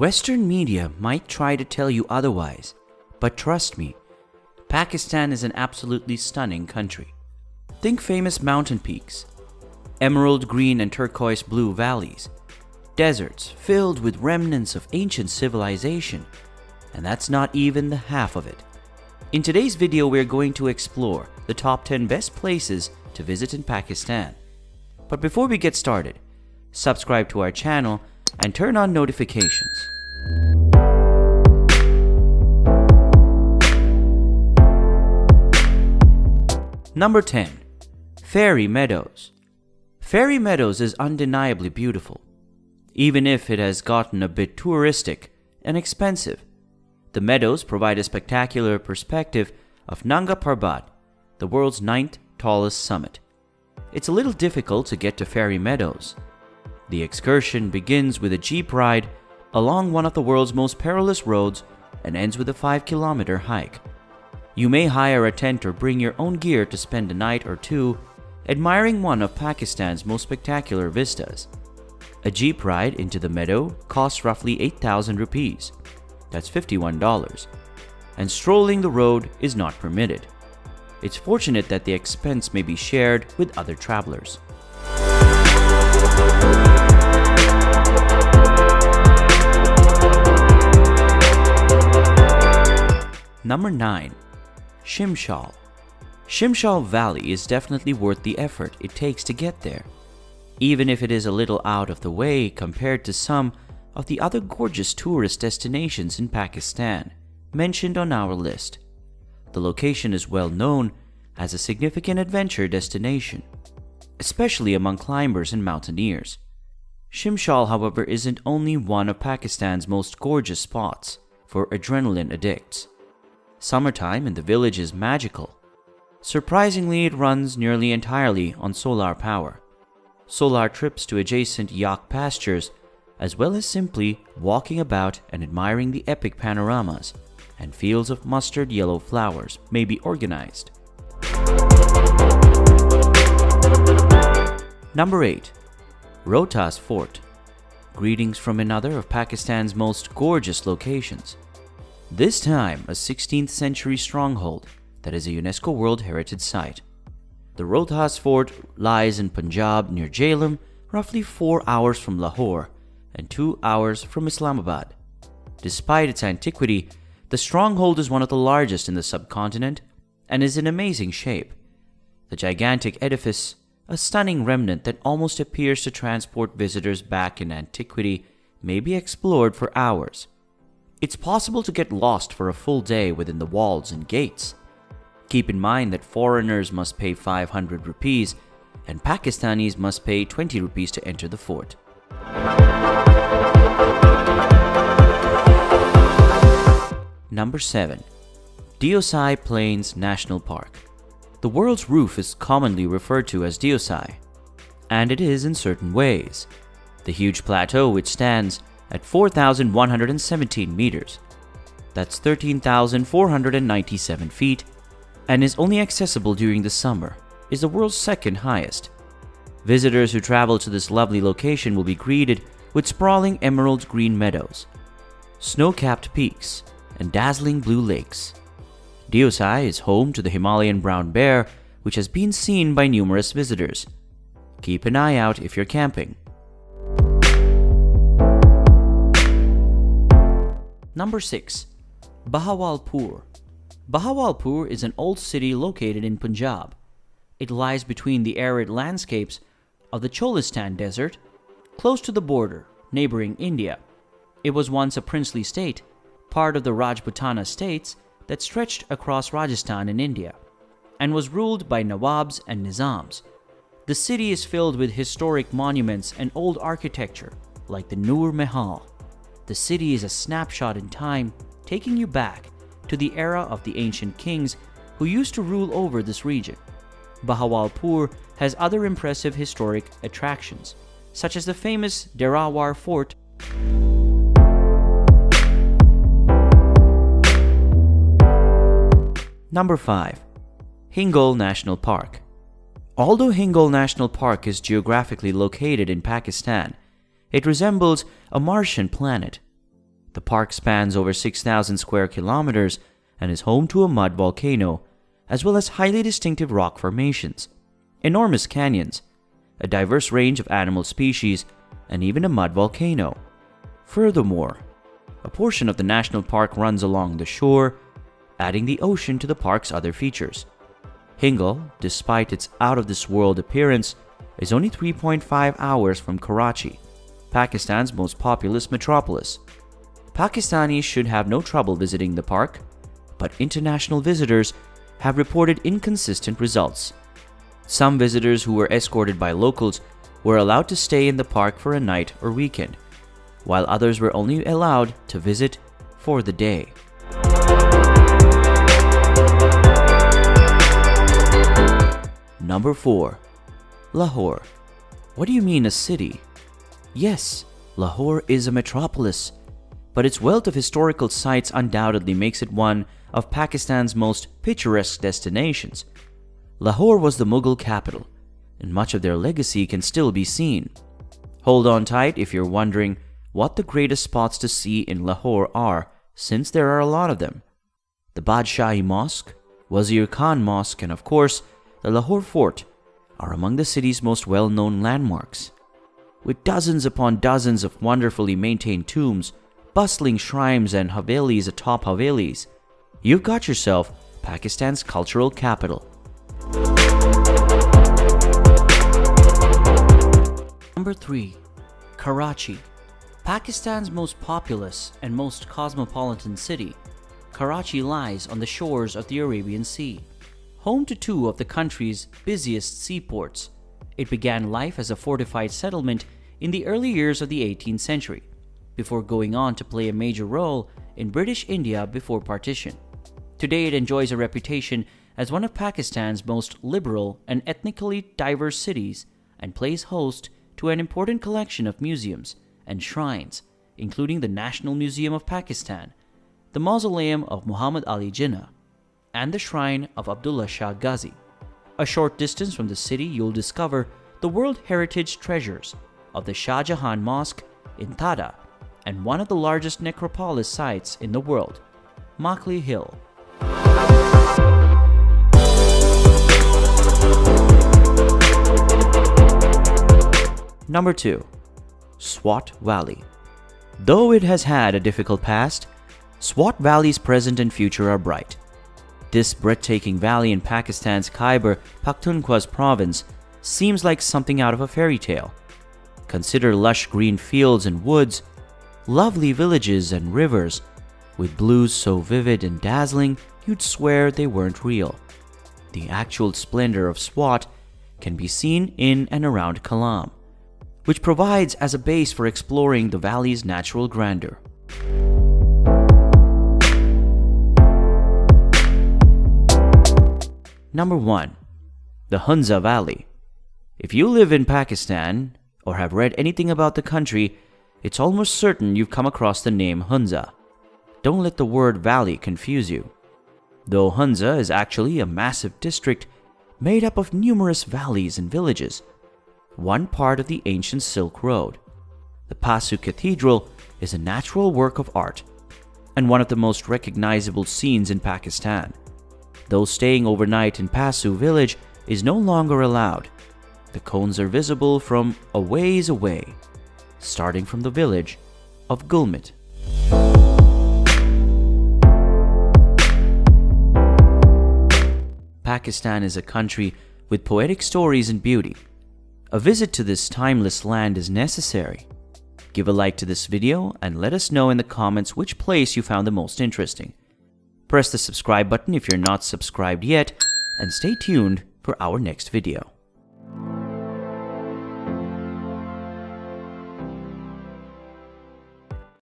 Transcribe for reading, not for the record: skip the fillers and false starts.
Western media might try to tell you otherwise, but trust me, Pakistan is an absolutely stunning country. Think famous mountain peaks, emerald green and turquoise blue valleys, deserts filled with remnants of ancient civilization, and that's not even the half of it. In today's video, we're going to explore the top 10 best places to visit in Pakistan. But before we get started, subscribe to our channel and turn on notifications. Number 10. Fairy Meadows. Fairy Meadows is undeniably beautiful, even if it has gotten a bit touristic and expensive. The meadows provide a spectacular perspective of Nanga Parbat, the world's 9th tallest summit. It's a little difficult to get to Fairy Meadows. The excursion begins with a jeep ride along one of the world's most perilous roads and ends with a 5-kilometer hike. You may hire a tent or bring your own gear to spend a night or two admiring one of Pakistan's most spectacular vistas. A jeep ride into the meadow costs roughly 8,000 rupees. That's $51. And strolling the road is not permitted. It's fortunate that the expense may be shared with other travelers. Number 9. Shimshal. Shimshal Valley is definitely worth the effort it takes to get there, even if it is a little out of the way compared to some of the other gorgeous tourist destinations in Pakistan mentioned on our list. The location is well known as a significant adventure destination, especially among climbers and mountaineers. Shimshal, however, isn't only one of Pakistan's most gorgeous spots for adrenaline addicts. Summertime in the village is magical. Surprisingly, it runs nearly entirely on solar power. Solar trips to adjacent yak pastures, as well as simply walking about and admiring the epic panoramas and fields of mustard yellow flowers, may be organized. Number 8. Rohtas Fort. Greetings from another of Pakistan's most gorgeous locations. This time a 16th century stronghold that is a UNESCO World Heritage Site. The Rohtas Fort lies in Punjab near Jhelum, roughly 4 hours from Lahore and 2 hours from Islamabad. Despite its antiquity, the stronghold is one of the largest in the subcontinent and is in amazing shape. The gigantic edifice, a stunning remnant that almost appears to transport visitors back in antiquity, may be explored for hours. It's possible to get lost for a full day within the walls and gates. Keep in mind that foreigners must pay 500 rupees and Pakistanis must pay 20 rupees to enter the fort. Number 7. Deosai Plains National Park. The world's roof is commonly referred to as Deosai, and it is in certain ways. The huge plateau, which stands at 4,117 meters, that's 13,497 feet, and is only accessible during the summer, is the world's second highest. Visitors who travel to this lovely location will be greeted with sprawling emerald green meadows, snow-capped peaks, and dazzling blue lakes. Deosai is home to the Himalayan brown bear, which has been seen by numerous visitors. Keep an eye out if you're camping. Number 6. Bahawalpur. Bahawalpur is an old city located in Punjab. It lies between the arid landscapes of the Cholistan Desert, close to the border, neighboring India. It was once a princely state, part of the Rajputana states that stretched across Rajasthan in India, and was ruled by Nawabs and Nizams. The city is filled with historic monuments and old architecture, like the Noor Mahal. The city is a snapshot in time, taking you back to the era of the ancient kings who used to rule over this region. Bahawalpur has other impressive historic attractions, such as the famous Derawar Fort. Number 5. Hingol National Park. Although Hingol National Park is geographically located in Pakistan, it resembles a Martian planet. The park spans over 6,000 square kilometers and is home to a mud volcano, as well as highly distinctive rock formations, enormous canyons, a diverse range of animal species, and even a mud volcano. Furthermore, a portion of the national park runs along the shore, adding the ocean to the park's other features. Hingal, despite its out-of-this-world appearance, is only 3.5 hours from Karachi, Pakistan's most populous metropolis. Pakistanis should have no trouble visiting the park, but international visitors have reported inconsistent results. Some visitors who were escorted by locals were allowed to stay in the park for a night or weekend, while others were only allowed to visit for the day. Number 4. Lahore. What do you mean a city? Yes, Lahore is a metropolis, but its wealth of historical sites undoubtedly makes it one of Pakistan's most picturesque destinations. Lahore was the Mughal capital, and much of their legacy can still be seen. Hold on tight if you're wondering what the greatest spots to see in Lahore are, since there are a lot of them. The Badshahi Mosque, Wazir Khan Mosque, and of course, the Lahore Fort are among the city's most well-known landmarks. With dozens upon dozens of wonderfully maintained tombs, bustling shrines, and havelis atop havelis, you've got yourself Pakistan's cultural capital. Number 3. Karachi. Pakistan's most populous and most cosmopolitan city, Karachi lies on the shores of the Arabian Sea. Home to two of the country's busiest seaports, it began life as a fortified settlement in the early years of the 18th century, before going on to play a major role in British India before partition. Today it enjoys a reputation as one of Pakistan's most liberal and ethnically diverse cities and plays host to an important collection of museums and shrines, including the National Museum of Pakistan, the Mausoleum of Muhammad Ali Jinnah, and the Shrine of Abdullah Shah Ghazi. A short distance from the city you'll discover the World Heritage treasures of the Shah Jahan Mosque in Tada and one of the largest necropolis sites in the world, Makli Hill. Number 2. Swat Valley. Though it has had a difficult past, Swat Valley's present and future are bright. This breathtaking valley in Pakistan's Khyber Pakhtunkhwa's province seems like something out of a fairy tale. Consider lush green fields and woods, lovely villages and rivers, with blues so vivid and dazzling you'd swear they weren't real. The actual splendor of Swat can be seen in and around Kalam, which provides as a base for exploring the valley's natural grandeur. Number 1. The Hunza Valley. If you live in Pakistan or have read anything about the country, it's almost certain you've come across the name Hunza. Don't let the word valley confuse you. Though Hunza is actually a massive district made up of numerous valleys and villages, one part of the ancient Silk Road. The Pasu Cathedral is a natural work of art and one of the most recognizable scenes in Pakistan. Though staying overnight in Pasu village is no longer allowed, the cones are visible from a ways away, starting from the village of Gulmit. Pakistan is a country with poetic stories and beauty. A visit to this timeless land is necessary. Give a like to this video and let us know in the comments which place you found the most interesting. Press the subscribe button if you're not subscribed yet, and stay tuned for our next video.